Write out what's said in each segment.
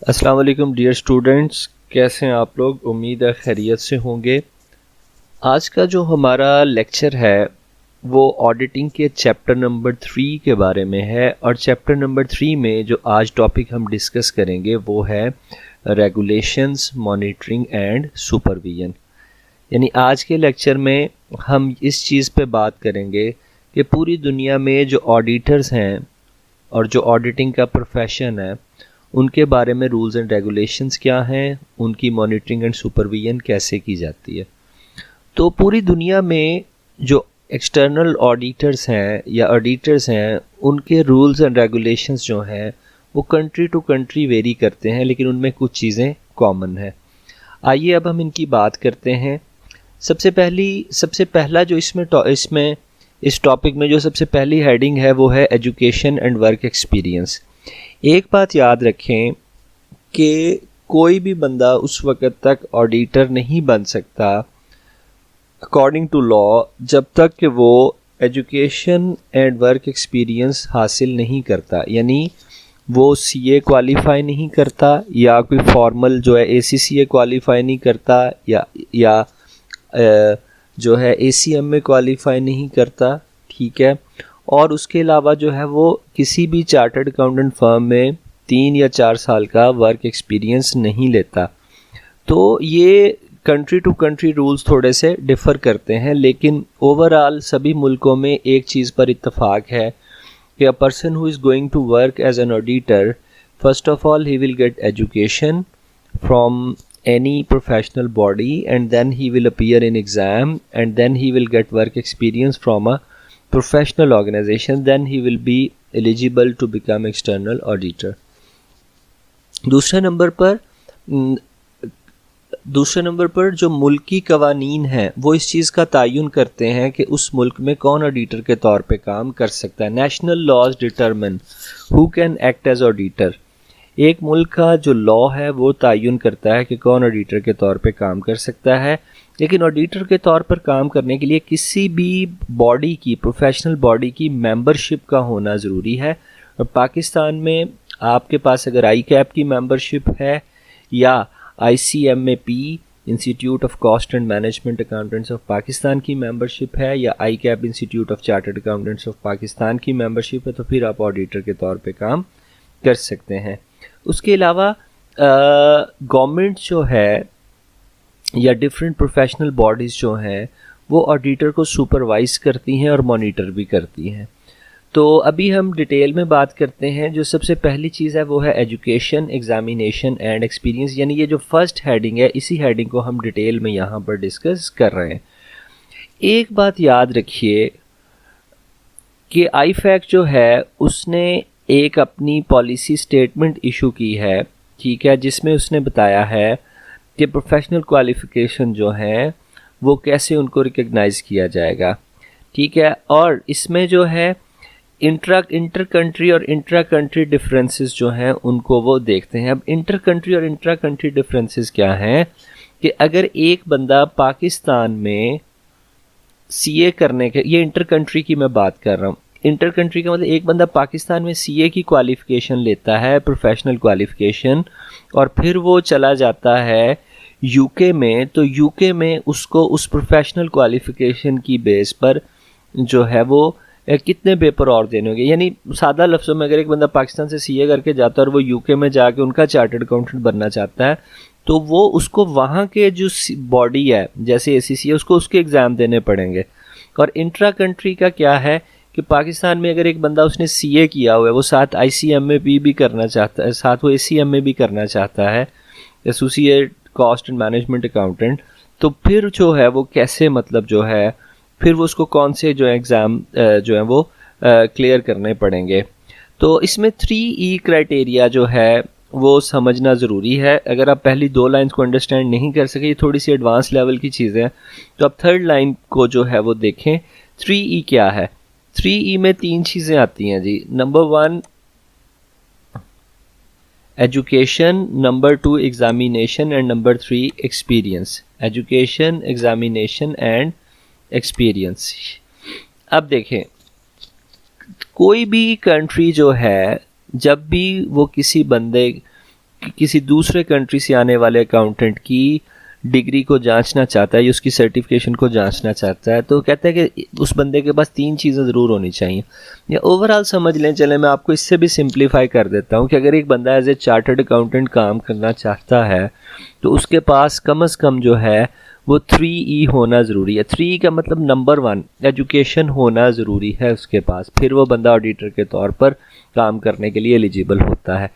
अस्सलाम वालेकुम dear students, कैसे हैं आप लोग। उम्मीद है खैरियत से होंगे। आज का जो हमारा लेक्चर है वो ऑडिटिंग के चैप्टर नंबर 3 के बारे में है और चैप्टर नंबर 3 में जो आज टॉपिक हम डिस्कस करेंगे वो है रेगुलेशंस, मॉनिटरिंग एंड सुपरविजन। यानी आज के लेक्चर में हम इस चीज़ पे बात करेंगे कि पूरी दुनिया में जो ऑडिटर्स हैं और जो ऑडिटिंग का प्रोफेशन है उनके बारे में रूल्स एंड रेगुलेशंस क्या हैं, उनकी मॉनिटरिंग एंड सुपरविजन कैसे की जाती है। तो पूरी दुनिया में जो एक्सटर्नल ऑडिटर्स हैं या ऑडिटर्स हैं उनके रूल्स एंड रेगुलेशंस जो हैं वो कंट्री टू कंट्री वेरी करते हैं, लेकिन उनमें कुछ चीज़ें कॉमन है। आइए अब हम इनकी बात करते हैं। सबसे पहला जो इसमें इस टॉपिक में जो सबसे पहली हेडिंग है वो है एजुकेशन एंड वर्क एक्सपीरियंस। एक बात याद रखें कि कोई भी बंदा उस वक़्त तक ऑडिटर नहीं बन सकता अकॉर्डिंग टू लॉ जब तक कि वो एजुकेशन एंड वर्क एक्सपीरियंस हासिल नहीं करता। यानी वो सीए क्वालिफाई नहीं करता या कोई फॉर्मल जो है एसीसीए क्वालिफाई नहीं करता या जो है एसीएम में क्वालिफाई नहीं करता, ठीक है। और उसके अलावा जो है वो किसी भी चार्टर्ड अकाउंटेंट फर्म में 3 या 4 साल का वर्क एक्सपीरियंस नहीं लेता। तो ये कंट्री टू कंट्री रूल्स थोड़े से डिफ़र करते हैं, लेकिन ओवरऑल सभी मुल्कों में एक चीज़ पर इत्तफाक है कि a person who is going to work as an auditor, first of all he will get education from any professional body and then he will appear in exam and then he will get work experience from a professional organization, then he will be eligible to become external auditor. दूसरे number पर जो मुल्की कवानीन हैं वो इस चीज़ का तयन करते हैं कि उस मुल्क में कौन ऑडिटर के तौर पे काम कर सकता है। National laws determine who can act as auditor. एक मुल्क का जो लॉ है वो तयन करता है कि कौन ऑडिटर के तौर पे काम कर सकता है, लेकिन ऑडिटर के तौर पर काम करने के लिए किसी भी बॉडी की, प्रोफेशनल बॉडी की मेंबरशिप का होना ज़रूरी है। और पाकिस्तान में आपके पास अगर ICAP की मेंबरशिप है या ICMAP institute of cost and management accountants of Pakistan की मेंबरशिप है या ICAP institute of chartered accountants of Pakistan की मेंबरशिप है, तो फिर आप ऑडिटर के तौर पर काम कर सकते हैं। उसके अलावा गवर्नमेंट जो है या डिफरेंट प्रोफेशनल बॉडीज़ जो हैं वो ऑडिटर को सुपरवाइज़ करती हैं और मॉनिटर भी करती हैं। तो अभी हम डिटेल में बात करते हैं। जो सबसे पहली चीज़ है वो है एजुकेशन, एग्जामिनेशन एंड एक्सपीरियंस। यानी ये जो फर्स्ट हेडिंग है इसी हेडिंग को हम डिटेल में यहाँ पर डिस्कस कर रहे हैं। एक बात याद रखिए कि IFAC जो है उसने एक अपनी पॉलिसी स्टेटमेंट इशू की है, ठीक है, जिसमें उसने बताया है कि प्रोफेशनल क्वालिफ़िकेशन जो हैं वो कैसे उनको रिकग्नाइज़ किया जाएगा, ठीक है। और इसमें जो है इंटर कंट्री और इंट्रा कंट्री डिफरेंसेस जो हैं उनको वो देखते हैं। अब इंटर कंट्री और इंट्रा कंट्री डिफरेंसेस क्या हैं कि अगर एक बंदा पाकिस्तान में CA करने के, ये इंटर कंट्री की मैं बात कर रहा हूँ। इंटर कंट्री का मतलब एक बंदा पाकिस्तान में CA की क्वालिफ़िकेशन लेता है, प्रोफेशनल क्वालिफ़िकेशन, और फिर वो चला जाता है UK में, तो UK में उसको उस प्रोफेशनल क्वालिफ़िकेशन की बेस पर जो है वो कितने पेपर और देने होंगे। यानी सादा लफ्ज़ों में अगर एक बंदा पाकिस्तान से CA करके जाता है और वो UK में जाके उनका चार्टर्ड अकाउंटेंट बनना चाहता है, तो वो उसको वहाँ के जो बॉडी है जैसे ACC है उसको उसके एग्ज़ाम देने पड़ेंगे। और इंट्रा कंट्री का क्या है कि पाकिस्तान में अगर एक बंदा उसने CA किया हुआ है, वो साथ ICMAP भी करना चाहता है, साथ वो ACMA भी करना चाहता है, associate cost and management accountant, तो फिर जो है वो कैसे, मतलब जो है फिर वो उसको कौन से जो एग्ज़ाम जो है वो क्लियर करने पड़ेंगे। तो इसमें 3E क्राइटेरिया जो है वो समझना ज़रूरी है। अगर आप पहली 2 लाइन्स को अंडरस्टैंड नहीं कर सके, ये थोड़ी सी एडवांस लेवल की चीज़ें हैं, तो आप 3rd लाइन को जो है वो देखें। 3E क्या है? 3E में 3 चीज़ें आती हैं जी। Number 1 education, number 2 examination and number 3 experience. Education, examination and experience. अब देखें, कोई भी कंट्री जो है जब भी वो किसी बंदे किसी दूसरे कंट्री से आने वाले अकाउंटेंट की डिग्री को जांचना चाहता है या उसकी सर्टिफिकेशन को जांचना चाहता है, तो कहते हैं कि उस बंदे के पास 3 चीज़ें ज़रूर होनी चाहिए। या ओवरऑल समझ लें, चले मैं आपको इससे भी सिंप्लीफाई कर देता हूँ कि अगर एक बंदा एज ए चार्टर्ड अकाउंटेंट काम करना चाहता है तो उसके पास कम से कम जो है वो 3E होना ज़रूरी है। 3 का मतलब नंबर 1 एजुकेशन होना ज़रूरी है उसके पास, फिर वो बंदा ऑडिटर के तौर पर काम करने के लिए एलिजिबल होता है।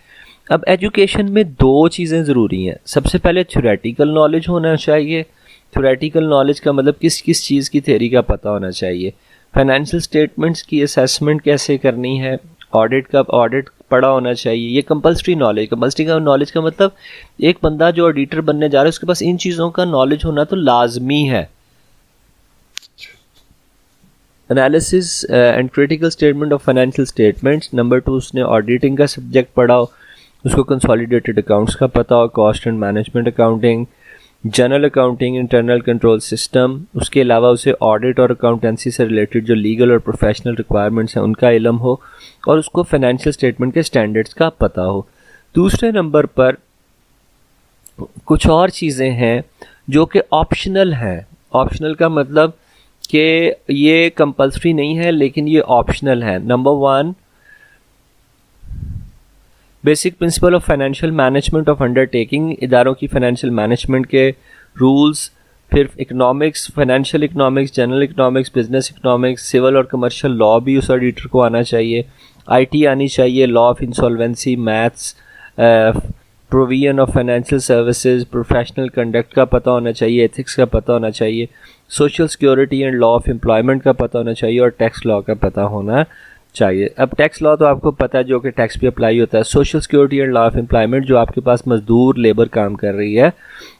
अब एजुकेशन में 2 चीज़ें ज़रूरी हैं। सबसे पहले थ्योरेटिकल नॉलेज होना चाहिए। थ्योरेटिकल नॉलेज का मतलब किस किस चीज़ की थ्योरी का पता होना चाहिए। फाइनेंशियल स्टेटमेंट्स की असेसमेंट कैसे करनी है, ऑडिट पढ़ा होना चाहिए। ये कंपल्सरी नॉलेज का मतलब एक बंदा जो ऑडिटर बनने जा रहा है उसके पास इन चीज़ों का नॉलेज होना तो लाजमी है। Analysis and critical statement of financial statements. Number 2, उसने ऑडिटिंग का सब्जेक्ट पढ़ा हो, उसको कंसोलिडेटेड अकाउंट्स का पता हो, cost and management accounting, general accounting, internal control system. उसके अलावा उसे ऑडिट और अकाउंटेंसी से रिलेटेड जो लीगल और प्रोफेशनल रिक्वायरमेंट्स हैं उनका इल्म हो, और उसको फाइनेंशियल स्टेटमेंट के स्टैंडर्ड्स का पता हो। दूसरे नंबर पर कुछ और चीज़ें हैं जो कि ऑप्शनल हैं। ऑप्शनल का मतलब कि ये कंपल्सरी नहीं है लेकिन ये ऑप्शनल है। Number 1, basic principle of financial management of undertaking, इदारों की फाइनेंशियल मैनेजमेंट के रूल्स। फिर economics, financial economics, general economics, business economics, civil और कमर्शियल लॉ भी उस ऑडिटर को आना चाहिए। आईटी आनी चाहिए, law of insolvency, maths, provision of financial services, professional conduct का पता होना चाहिए, एथिक्स का पता होना चाहिए, social security and law of employment का पता होना चाहिए, और टैक्स लॉ का पता होना चाहिए। अब टैक्स लॉ तो आपको पता है जो कि टैक्स पे अप्लाई होता है। Social security and law of employment, जो आपके पास मजदूर लेबर काम कर रही है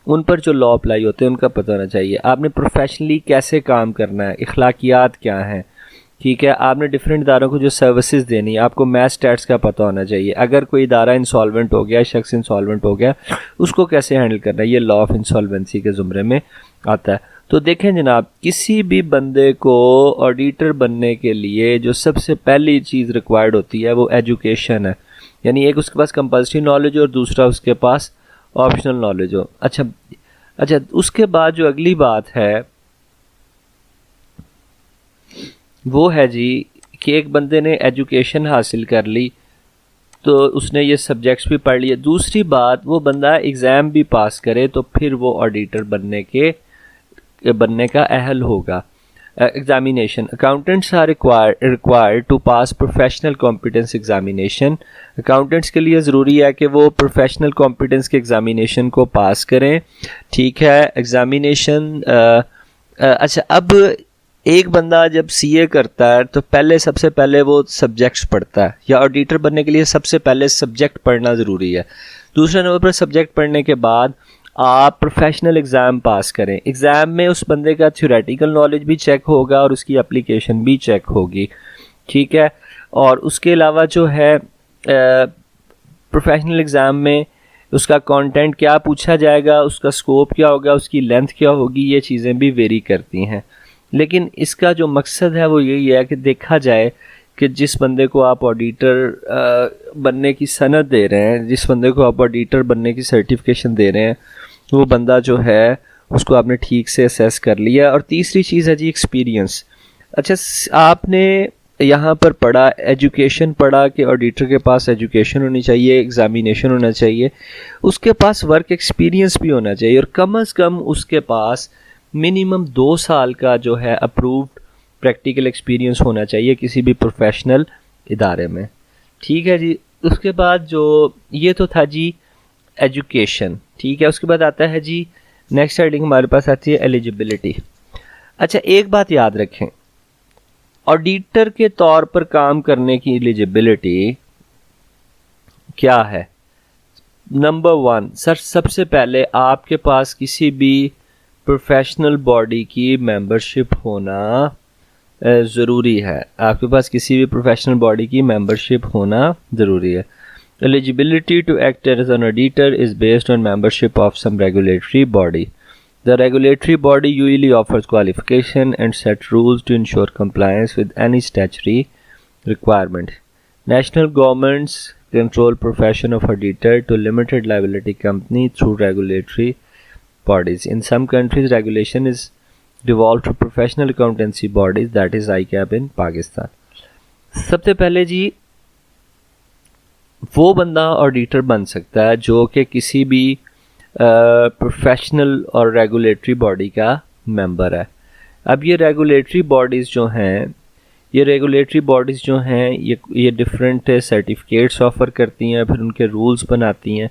उन पर जो लॉ अप्लाई होते हैं उनका पता होना चाहिए। आपने प्रोफेशनली कैसे काम करना है, इखलाकियात क्या हैं, ठीक है। आपने डिफरेंट इदारों को जो सर्विसेज देनी है, आपको मैथ्स स्टैट्स का पता होना चाहिए। अगर कोई इदारा इंसॉल्वेंट हो गया, शख्स इंसॉल्वेंट हो गया, उसको कैसे हैंडल करना है, ये लॉ ऑफ इंसॉल्वेंसी के ज़ुमरे में आता है। तो देखें जनाब, किसी भी बंदे को ऑडिटर बनने के लिए जो सबसे पहली चीज़ रिक्वायर्ड होती है वो एजुकेशन है। यानी एक उसके पास कंपल्सरी नॉलेज और दूसरा उसके पास ऑप्शनल नॉलेज हो। अच्छा, उसके बाद जो अगली बात है वो है जी कि एक बंदे ने एजुकेशन हासिल कर ली तो उसने ये सब्जेक्ट्स भी पढ़ लिए। दूसरी बात, वो बंदा एग्ज़ाम भी पास करे तो फिर वो ऑडिटर बनने का अहल होगा। Examination, accountants are required to pass professional competence examination. Accountants के लिए ज़रूरी है कि वो प्रोफेशनल कॉम्पिटेंस के एग्जामिनेशन को पास करें, ठीक है। एग्जामिनेशन अच्छा, अब एक बंदा जब सीए करता है तो सबसे पहले वो सब्जेक्ट्स पढ़ता है, या ऑडिटर बनने के लिए सबसे पहले सब्जेक्ट पढ़ना ज़रूरी है। दूसरे नंबर पर सब्जेक्ट पढ़ने के बाद आप प्रोफेशनल एग्ज़ाम पास करें। एग्ज़ाम में उस बंदे का थ्योरेटिकल नॉलेज भी चेक होगा और उसकी एप्लीकेशन भी चेक होगी, ठीक है। और उसके अलावा जो है प्रोफेशनल एग्ज़ाम में उसका कंटेंट क्या पूछा जाएगा, उसका स्कोप क्या होगा, उसकी लेंथ क्या होगी, ये चीज़ें भी वेरी करती हैं। लेकिन इसका जो मकसद है वो यही है कि देखा जाए कि जिस बंदे को आप ऑडिटर बनने की सनद दे रहे हैं, जिस बंदे को आप ऑडिटर बनने की सर्टिफिकेशन दे रहे हैं, वो बंदा जो है उसको आपने ठीक से असेस कर लिया। और तीसरी चीज़ है जी एक्सपीरियंस। अच्छा, आपने यहाँ पर पढ़ा, एजुकेशन पढ़ा कि ऑडिटर के पास एजुकेशन होनी चाहिए, एग्जामिनेशन होना चाहिए, उसके पास वर्क एक्सपीरियंस भी होना चाहिए, और कम से कम उसके पास मिनिमम 2 साल का जो है अप्रूव्ड प्रैक्टिकल एक्सपीरियंस होना चाहिए किसी भी प्रोफेशनल इदारे में, ठीक है जी। उसके बाद जो ये तो था जी एजुकेशन, ठीक है। उसके बाद आता है जी नेक्स्ट हेडिंग हमारे पास आती है एलिजिबिलिटी। अच्छा, एक बात याद रखें, ऑडिटर के तौर पर काम करने की एलिजिबिलिटी क्या है। नंबर 1, सर सबसे पहले आपके पास किसी भी प्रोफेशनल बॉडी की मेंबरशिप होना ज़रूरी है। आपके पास किसी भी प्रोफेशनल बॉडी की मेंबरशिप होना ज़रूरी है। Eligibility to act as an auditor is based on membership of some regulatory body. The regulatory body usually offers qualification and set rules to ensure compliance with any statutory requirement. National governments control profession of auditor to limited liability company through regulatory bodies. In some countries, regulation is devolved to professional accountancy bodies, that is ICAP in Pakistan. सबसे पहले जी वो बंदा auditor बन सकता है जो कि किसी भी प्रोफेशनल और रेगुलेटरी बॉडी का मेंबर है. अब ये रेगुलेटरी बॉडीज़ जो हैं ये डिफरेंट सर्टिफिकेट्स ऑफ़र करती हैं, फिर उनके रूल्स बनाती हैं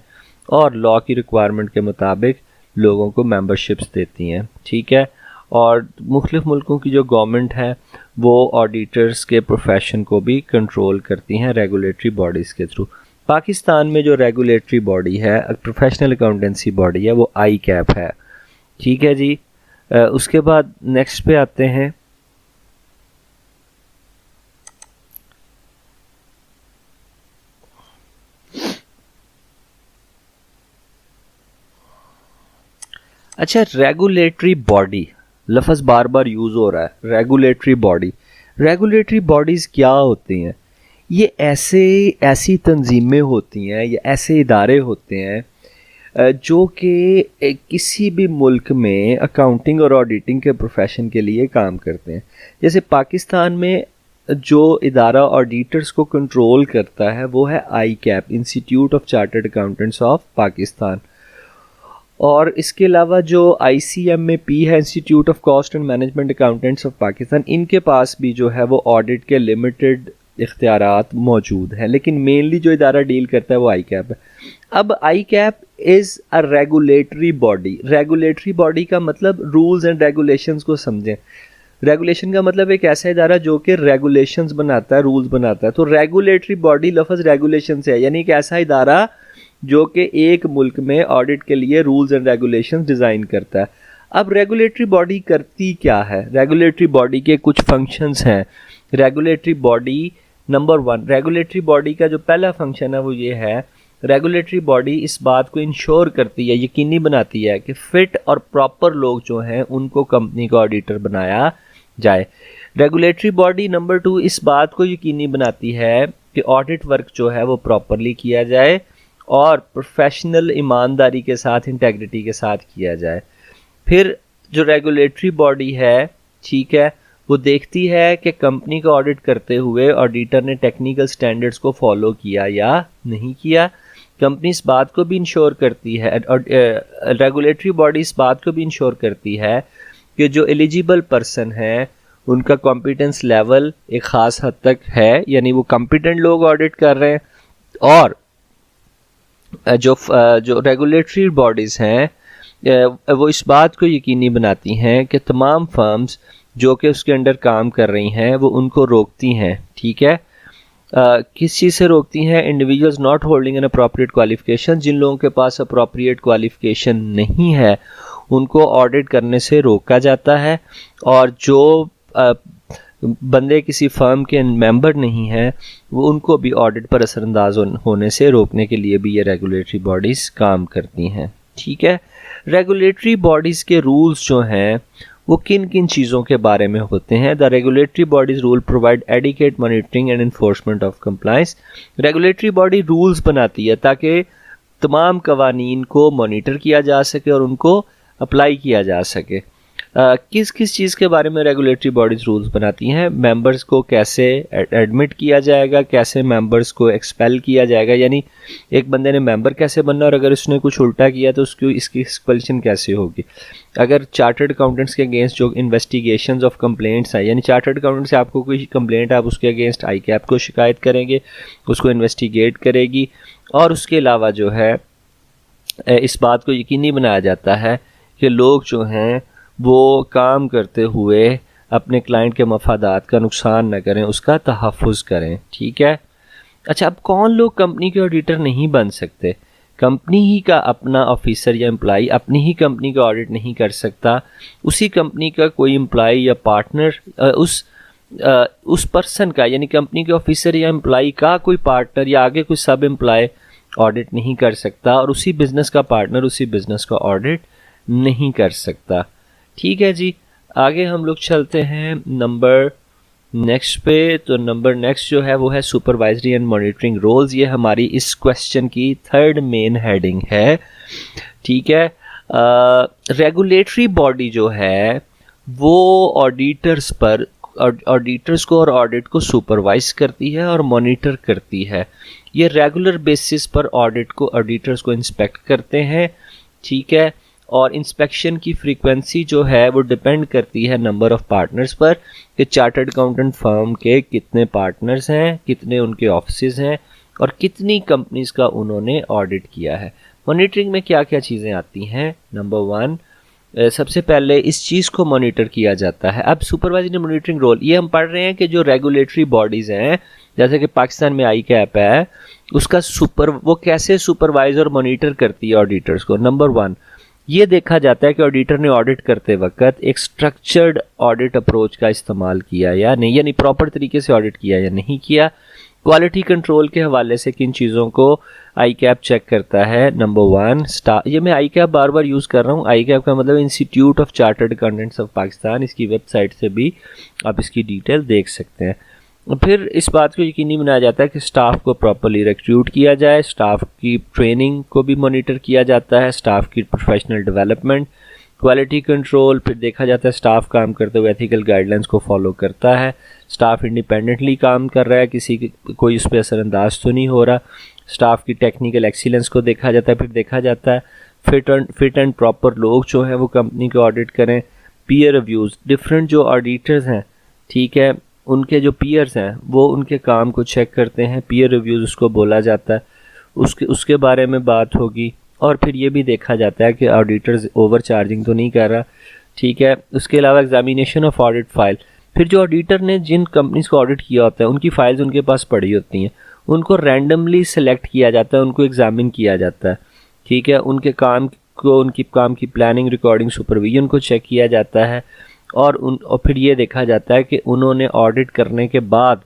और लॉ की रिक्वायरमेंट के मुताबिक लोगों को मेंबरशिप्स देती हैं. ठीक है. और मुख्तलिफ़ मुल्कों की जो गवर्नमेंट है वो ऑडिटर्स के प्रोफेशन को भी कंट्रोल करती हैं रेगुलेटरी बॉडीज़ के थ्रू. पाकिस्तान में जो रेगुलेटरी बॉडी है, प्रोफेशनल अकाउंटेंसी बॉडी है, वो ICAP है. ठीक है जी. उसके बाद नेक्स्ट पे आते हैं. अच्छा, रेगुलेटरी बॉडी लफ्ज़ बार बार यूज़ हो रहा है. रेगुलेटरी बॉडीज़ क्या होती हैं? ये ऐसी तंजीमें होती हैं या ऐसे इदारे होते हैं जो कि किसी भी मुल्क में अकाउंटिंग और ऑडिटिंग के प्रोफेशन के लिए काम करते हैं. जैसे पाकिस्तान में जो इदारा ऑडिटर्स को कंट्रोल करता है वो है ICAP, institute of chartered accountants of Pakistan. और इसके अलावा जो ICMAP है, institute of cost and management accountants of Pakistan, इनके पास भी जो है वो ऑडिट के लिमिटेड इख्तियारात मौजूद हैं, लेकिन मेनली जो इदारा डील करता है वो ICAP है. अब ICAP is a regulatory body का मतलब रूल्स एंड रेगुलेशंस को समझें. रेगुलेशन का मतलब एक ऐसा इदारा जो कि रेगुलेशंस बनाता है, रूल्स बनाता है. तो रेगुलेटरी बॉडी लफ्ज़ रेगुलेशन से है, यानी एक ऐसा इदारा जो कि एक मुल्क में ऑडिट के लिए रूल्स एंड रेगुलेशंस डिज़ाइन करता है. अब रेगुलेटरी बॉडी करती क्या है? रेगुलेटरी बॉडी के कुछ फंक्शंस हैं. Regulatory body number 1, regulatory body का जो पहला फंक्शन है वो ये है, रेगुलेटरी बॉडी इस बात को इंश्योर करती है, यकीनी बनाती है कि फ़िट और प्रॉपर लोग जो हैं उनको कंपनी का ऑडिटर बनाया जाए. रेगुलेटरी बॉडी नंबर 2 इस बात को यकीनी बनाती है कि ऑडिट वर्क जो है वो प्रॉपरली किया जाए और प्रोफेशनल ईमानदारी के साथ, इंटेग्रिटी के साथ किया जाए. फिर जो रेगुलेटरी बॉडी है, ठीक है, वो देखती है कि कंपनी का ऑडिट करते हुए ऑडिटर ने टेक्निकल स्टैंडर्ड्स को फॉलो किया या नहीं किया. कंपनी इस बात को भी इंश्योर करती है, रेगुलेटरी बॉडी इस बात को भी इंश्योर करती है कि जो एलिजिबल पर्सन है उनका कॉम्पिटेंस लेवल एक ख़ास हद तक है, यानी वो कॉम्पिटेंट लोग ऑडिट कर रहे हैं. और जो रेगुलेटरी बॉडीज़ हैं वो इस बात को यकीनी बनाती हैं कि तमाम फर्म्स जो कि उसके अंडर काम कर रही हैं वो उनको रोकती हैं. ठीक है. किस चीज़ से रोकती हैं? Individuals not holding an appropriate qualification, जिन लोगों के पास अप्रोप्रिएट क्वालिफिकेशन नहीं है उनको ऑडिट करने से रोका जाता है. और जो बंदे किसी फर्म के मेंबर नहीं हैं वो उनको भी ऑडिट पर असरअंदाज होने से रोकने के लिए भी ये रेगुलेटरी बॉडीज़ काम करती हैं. ठीक है. रेगुलेटरी बॉडीज़ के रूल्स जो हैं वो किन किन चीज़ों के बारे में होते हैं? The regulatory bodies rule provide adequate monitoring and enforcement of compliance. Regulatory body rules बनाती है ताकि तमाम कवानीन को मॉनिटर किया जा सके और उनको अप्लाई किया जा सके. किस किस चीज़ के बारे में रेगुलेटरी बॉडीज़ रूल्स बनाती हैं? मेंबर्स को कैसे एडमिट किया जाएगा, कैसे मेंबर्स को एक्सपेल किया जाएगा, यानी एक बंदे ने मेंबर कैसे बनना और अगर उसने कुछ उल्टा किया तो उसकी इसकी एक्सपेल्शन कैसे होगी. अगर चार्टर्ड अकाउंटेंट्स के अगेंस्ट जो इन्वेस्टिगेशंस ऑफ कंप्लेंट्स हैं, यानी चार्टर्ड अकाउंटेंट से आपको कोई कंप्लेंट, आप उसके अगेंस्ट ICAP को शिकायत करेंगे, उसको इन्वेस्टिगेट करेगी. और उसके अलावा जो है इस बात को यकीनी बनाया जाता है कि लोग जो हैं वो काम करते हुए अपने क्लाइंट के मफादात का नुकसान न करें, उसका तहफ़्फ़ुज़ करें. ठीक है. अच्छा, अब कौन लोग कंपनी के ऑडिटर नहीं बन सकते? कंपनी ही का अपना ऑफिसर या एम्प्लाई अपनी ही कंपनी का ऑडिट नहीं कर सकता. उसी कंपनी का कोई एम्प्लाई या पार्टनर उस पर्सन का, यानी कंपनी के ऑफिसर या एम्प्लाई का कोई पार्टनर या आगे कोई सब एम्प्लाई ऑडिट नहीं कर सकता और उसी बिज़नेस का पार्टनर उसी बिज़नेस का ऑडिट नहीं कर सकता. ठीक है जी. आगे हम लोग चलते हैं नंबर नेक्स्ट पे तो नंबर नेक्स्ट जो है वो है सुपरवाइजरी एंड मॉनिटरिंग रोल्स। ये हमारी इस क्वेश्चन की थर्ड मेन हेडिंग है, ठीक है। रेगुलेटरी बॉडी जो है वो ऑडिटर्स पर, ऑडिटर्स को और ऑडिट को सुपरवाइज करती है और मॉनिटर करती है। ये रेगुलर बेसिस पर ऑडिट को, ऑडिटर्स को इंस्पेक्ट करते हैं, ठीक है। और इंस्पेक्शन की फ्रीक्वेंसी जो है वो डिपेंड करती है नंबर ऑफ पार्टनर्स पर, कि चार्टर्ड अकाउंटेंट फर्म के कितने पार्टनर्स हैं, कितने उनके ऑफिसेज हैं और कितनी कंपनीज का उन्होंने ऑडिट किया है। मॉनिटरिंग में क्या क्या चीज़ें आती हैं? नंबर 1, सबसे पहले इस चीज़ को मॉनिटर किया जाता है। अब सुपरवाइजरी मॉनिटरिंग रोल, ये हम पढ़ रहे हैं कि जो रेगुलेटरी बॉडीज़ हैं, जैसे कि पाकिस्तान में आई कैप है, उसका वो कैसे सुपरवाइज और मॉनिटर करती है ऑडिटर्स को। नंबर 1, ये देखा जाता है कि ऑडिटर ने ऑडिट करते वक्त एक स्ट्रक्चर्ड ऑडिट अप्रोच का इस्तेमाल किया या नहीं, यानी प्रॉपर तरीके से ऑडिट किया या नहीं किया। क्वालिटी कंट्रोल के हवाले से किन चीज़ों को आई कैप चेक करता है? नंबर 1, ये मैं आई कैप बार बार यूज़ कर रहा हूँ। आई कैप का मतलब institute of chartered accountants of Pakistan, इसकी वेबसाइट से भी आप इसकी डिटेल देख सकते हैं। फिर इस बात को यकीनी बनाया जाता है कि स्टाफ को प्रॉपर्ली रिक्रूट किया जाए, स्टाफ की ट्रेनिंग को भी मॉनिटर किया जाता है, स्टाफ की प्रोफेशनल डेवलपमेंट, क्वालिटी कंट्रोल, फिर देखा जाता है स्टाफ काम करते हुए एथिकल गाइडलाइंस को फॉलो करता है, स्टाफ इंडिपेंडेंटली काम कर रहा है, कोई उस पर असरअंदाज तो नहीं हो रहा, स्टाफ की टेक्निकल एक्सीलेंस को देखा जाता है, फिर देखा जाता है फिट एंड प्रॉपर लोग जो हैं वो कंपनी को ऑडिट करें, पीयर रिव्यूज़, डिफरेंट जो ऑडिटर्स हैं, ठीक है, उनके जो पीयर्स हैं वो उनके काम को चेक करते हैं, पीयर रिव्यूज़ उसको बोला जाता है, उसके बारे में बात होगी। और फिर ये भी देखा जाता है कि ऑडिटर्स ओवर चार्जिंग तो नहीं कर रहा, ठीक है। उसके अलावा एग्जामिनेशन ऑफ ऑडिट फाइल, फिर जो ऑडिटर ने जिन कंपनीज को ऑडिट किया होता है उनकी फाइल्स उनके पास पड़ी होती हैं, उनको रैंडमली सेलेक्ट किया जाता है, उनको एग्जामिन किया जाता है, ठीक है। उनके काम को, उनकी काम की प्लानिंग, रिकॉर्डिंग, सुपरविजन को चेक किया जाता है और फिर ये देखा जाता है कि उन्होंने ऑडिट करने के बाद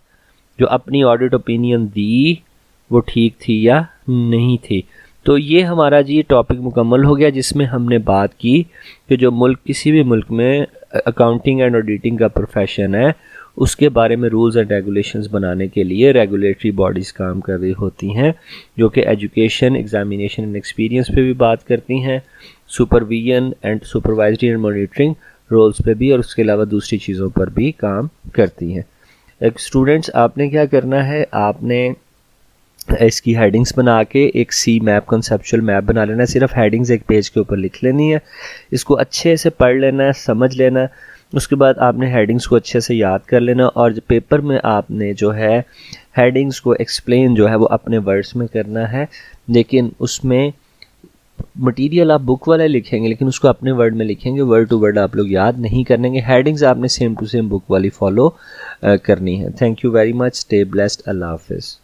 जो अपनी ऑडिट ओपिनियन दी वो ठीक थी या नहीं थी। तो ये हमारा जी टॉपिक मुकम्मल हो गया, जिसमें हमने बात की कि जो मुल्क, किसी भी मुल्क में अकाउंटिंग एंड ऑडिटिंग का प्रोफेशन है उसके बारे में रूल्स एंड रेगुलेशंस बनाने के लिए रेगुलेटरी बॉडीज़ काम कर रही होती हैं, जो कि एजुकेशन, एग्जामिनेशन एंड एक्सपीरियंस पे भी बात करती हैं, supervision and supervisory and monitoring roles पे भी, और उसके अलावा दूसरी चीज़ों पर भी काम करती हैं। एक स्टूडेंट्स, आपने क्या करना है, आपने इसकी हेडिंग्स बना के एक सी मैप, कंसेप्चुअल मैप बना लेना है। सिर्फ हेडिंग्स एक पेज के ऊपर लिख लेनी है, इसको अच्छे से पढ़ लेना है, समझ लेना है। उसके बाद आपने हेडिंग्स को अच्छे से याद कर लेना, और पेपर में आपने जो है हेडिंग्स को एक्सप्लेन जो है वो अपने वर्ड्स में करना है, लेकिन उसमें मटेरियल आप बुक वाला लिखेंगे लेकिन उसको अपने वर्ड में लिखेंगे, वर्ड टू वर्ड आप लोग याद नहीं करेंगे। हेडिंग्स आपने सेम टू सेम बुक वाली फॉलो करनी है। Thank you very much, stay blessed, अल्लाह हाफिज़।